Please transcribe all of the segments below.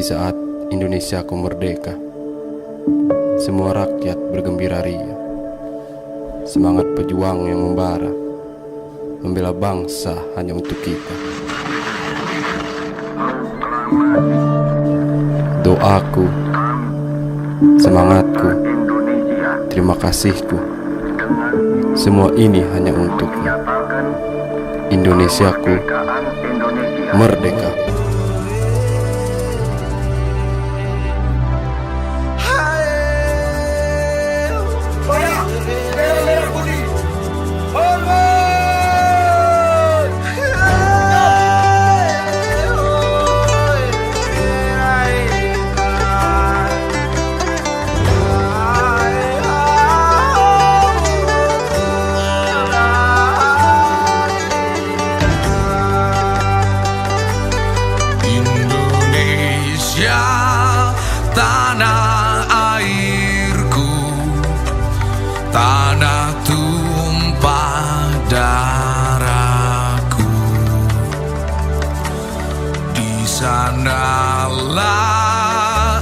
Di saat Indonesiaku merdeka, semua rakyat bergembira ria. Semangat pejuang yang membara, membela bangsa hanya untuk kita. Doaku, semangatku, terima kasihku, semua ini hanya untukmu. Indonesiaku merdeka. Tanah airku, tanah tumpah darahku. Di sanalah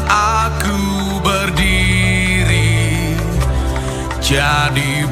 aku berdiri, jadi